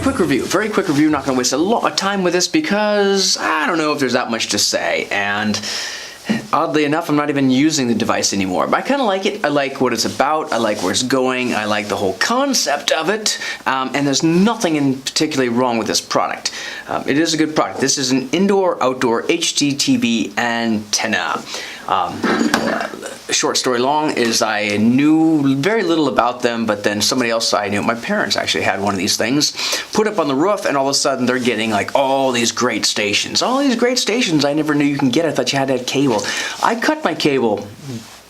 quick review. Very quick review. Not going to waste a lot of time with this because I don't know if there's that much to say. And oddly enough, I'm not even using the device anymore. But I kind of like it. I like what it's about. I like where it's going. I like the whole concept of it. And there's nothing in particularly wrong with this product. It is a good product. This is an indoor-outdoor HDTV antenna. Short story long is I knew very little about them, but then somebody else I knew, my parents actually had one of these things, put up on the roof, and all of a sudden they're getting like all these great stations. All these great stations I never knew you can get. I thought you had to have cable. I cut my cable,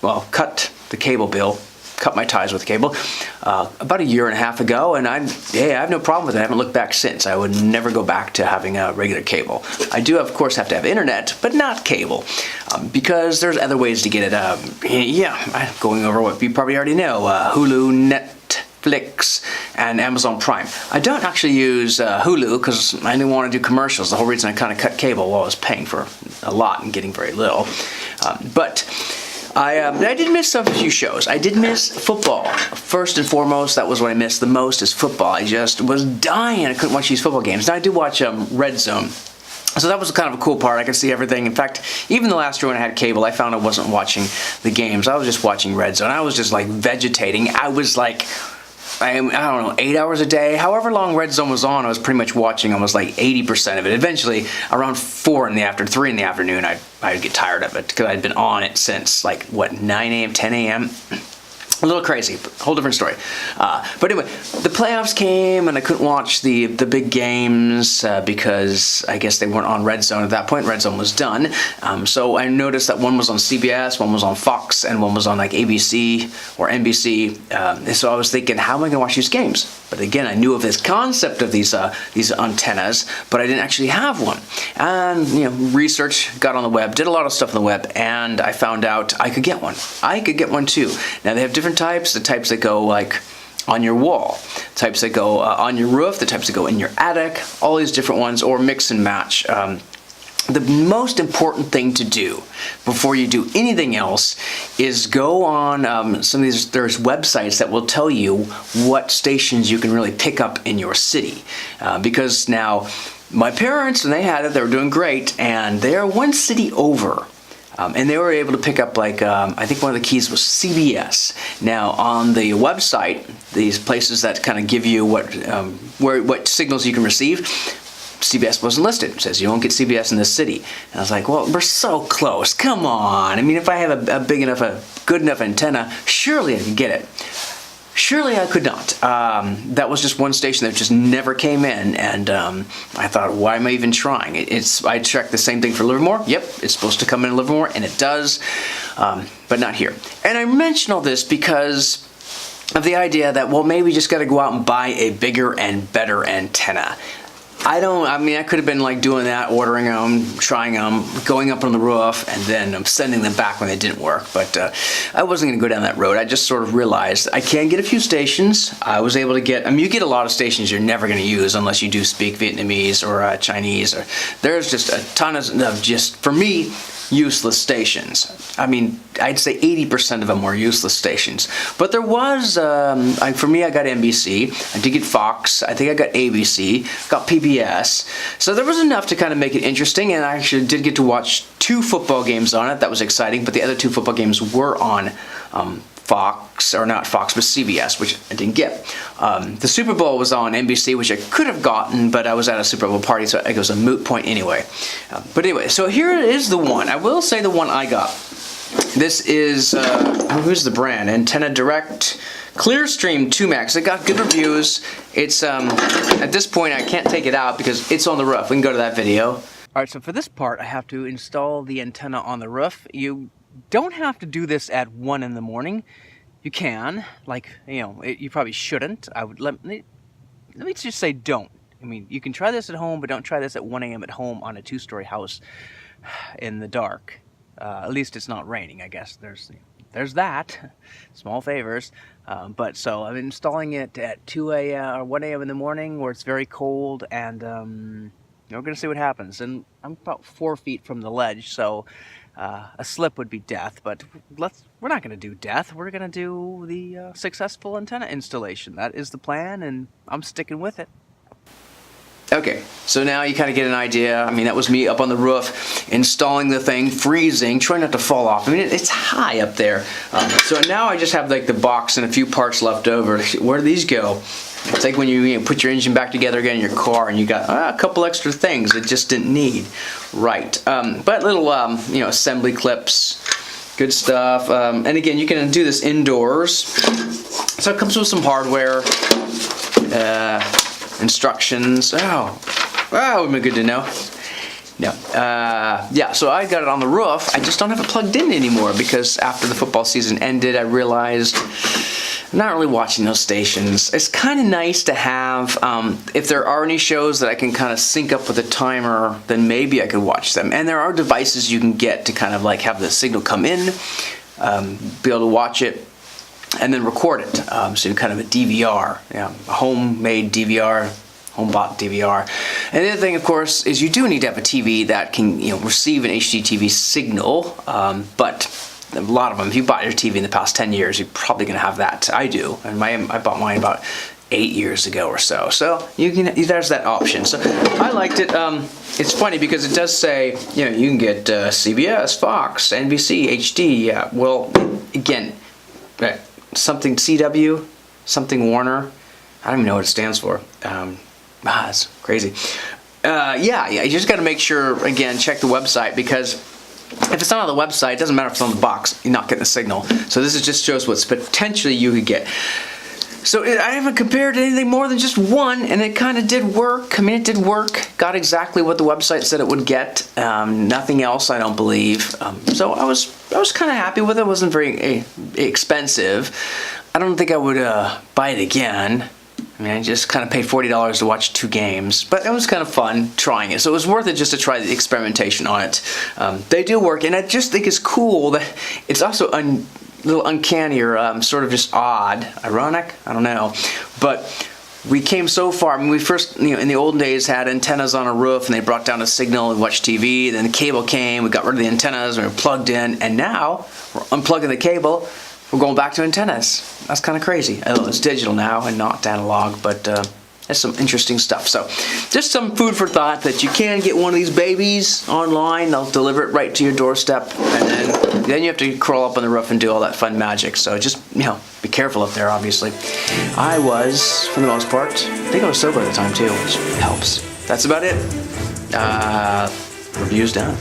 well, cut the cable bill, cut my ties with cable about a year and a half ago, and I have no problem with it. I haven't looked back since. I would never go back to having a regular cable. I do, of course, have to have internet, but not cable, because there's other ways to get it. Going over what you probably already know, Hulu, Netflix, and Amazon Prime. I don't actually use Hulu because I didn't want to do commercials. The whole reason I kind of cut cable while I was paying for a lot and getting very little. But I did miss a few shows. I did miss football. First and foremost, that was what I missed the most is football. I just was dying. I couldn't watch these football games. Now I do watch Red Zone. So that was kind of a cool part. I could see everything. In fact, even the last year when I had cable, I found I wasn't watching the games. I was just watching Red Zone. I was just like vegetating. I was like, I don't know, 8 hours a day. However long Red Zone was on, I was pretty much watching almost like 80% of it. Eventually, around 3 in the afternoon, I'd get tired of it because I'd been on it since like, what, 9 a.m., 10 a.m.? A little crazy, but whole different story. But anyway, the playoffs came and I couldn't watch the big games because I guess they weren't on Red Zone at that point. Red Zone was done. So I noticed that one was on CBS, one was on Fox, and one was on like ABC or NBC. And so I was thinking, how am I going to watch these games? But again, I knew of this concept of these antennas, but I didn't actually have one. And research, got on the web, did a lot of stuff on the web, and I found out I could get one. I could get one too. Now they have different types. The types that go like on your wall, types that go on your roof, the types that go in your attic, all these different ones, or mix and match. The most important thing to do before you do anything else is go on some of these, there's websites that will tell you what stations you can really pick up in your city. Because now, my parents, when they had it, they were doing great, and they are one city over. And they were able to pick up like, I think one of the keys was CBS. Now on the website, these places that kind of give you what signals you can receive, CBS wasn't listed. It says you don't get CBS in this city. And I was like, well, we're so close. Come on. I mean, if I have a big enough, a good enough antenna, surely I could get it. Surely I could not. That was just one station that just never came in, and I thought, why am I even trying? I checked the same thing for Livermore. Yep, it's supposed to come in Livermore, and it does, but not here. And I mention all this because of the idea that, well, maybe you just got to go out and buy a bigger and better antenna. I could have been like doing that, ordering them, trying them, going up on the roof, and then sending them back when they didn't work. But I wasn't going to go down that road. I just sort of realized I can get a few stations. I was able to get, you get a lot of stations you're never going to use unless you do speak Vietnamese or Chinese. There's just a ton of just, for me, useless stations. I'd say 80% of them were useless stations. But there was, for me, I got NBC. I did get Fox. I think I got ABC. Got PBS. So there was enough to kind of make it interesting, and I actually did get to watch 2 football games on it. That was exciting. But the other 2 football games were on Fox, or not Fox, but CBS, which I didn't get. The Super Bowl was on NBC, which I could have gotten, but I was at a Super Bowl party, so it was a moot point anyway. But anyway, so here is the one. I will say the one I got. This is, who's the brand? Antenna Direct Clearstream 2 Max. It got good reviews. It's, at this point, I can't take it out because it's on the roof. We can go to that video. Alright, so for this part, I have to install the antenna on the roof. You don't have to do this at 1 in the morning. You can, you probably shouldn't. Let me just say don't. You can try this at home, but don't try this at 1 a.m. at home on a 2-story house in the dark. At least it's not raining, I guess. There's that. Small favors. So I'm installing it at 2 a.m. or 1 a.m. in the morning where it's very cold, and we're going to see what happens. And I'm about 4 feet from the ledge, so a slip would be death, but we're not going to do death. We're going to do the successful antenna installation. That is the plan, and I'm sticking with it. Okay, so now you kind of get an idea. I mean, that was me up on the roof, installing the thing, freezing, trying not to fall off. I mean, it's high up there. So now I just have like the box and a few parts left over. Where do these go? It's like when you put your engine back together again in your car and you got a couple extra things it just didn't need. Right, but little assembly clips, good stuff. And again, you can do this indoors. So it comes with some hardware, instructions. Oh, would be good to know. No, yeah, so I got it on the roof. I just don't have it plugged in anymore because after the football season ended, I realized I'm not really watching those stations. It's kind of nice to have, if there are any shows that I can kind of sync up with a timer, then maybe I could watch them. And there are devices you can get to kind of like have the signal come in, be able to watch it, and then record it. So kind of a DVR, a homemade DVR, home-bought DVR. And the other thing, of course, is you do need to have a TV that can receive an HDTV signal, but a lot of them, if you bought your TV in the past 10 years, you're probably going to have that. I do, and I bought mine about 8 years ago or so. So there's that option. So I liked it. It's funny because it does say, you can get CBS, Fox, NBC, HD. Yeah, well, again, something CW, something Warner. I don't even know what it stands for. It's crazy. Yeah, you just got to make sure, again, check the website, because if it's not on the website, it doesn't matter if it's on the box, you're not getting the signal. So this just shows what's potentially you could get. So I haven't compared to anything more than just one, and it kind of did work. I mean, it did work. Got exactly what the website said it would get. Nothing else, I don't believe. So I was kind of happy with it. It wasn't very expensive. I don't think I would buy it again. I mean, I just kind of paid $40 to watch 2 games, but it was kind of fun trying it. So it was worth it just to try the experimentation on it. They do work, and I just think it's cool that it's also a little uncanny or sort of just odd, ironic, I don't know. But we came so far. I mean, we first, in the olden days had antennas on a roof, and they brought down a signal and watched TV. Then the cable came, we got rid of the antennas, and we were plugged in, and now we're unplugging the cable. We're going back to antennas. That's kind of crazy. Oh, it's digital now and not analog, but that's some interesting stuff. So just some food for thought that you can get one of these babies online. They'll deliver it right to your doorstep, and then you have to crawl up on the roof and do all that fun magic. So just, be careful up there, obviously. I was, for the most part, I think I was sober at the time too, which helps. That's about it. Review's done.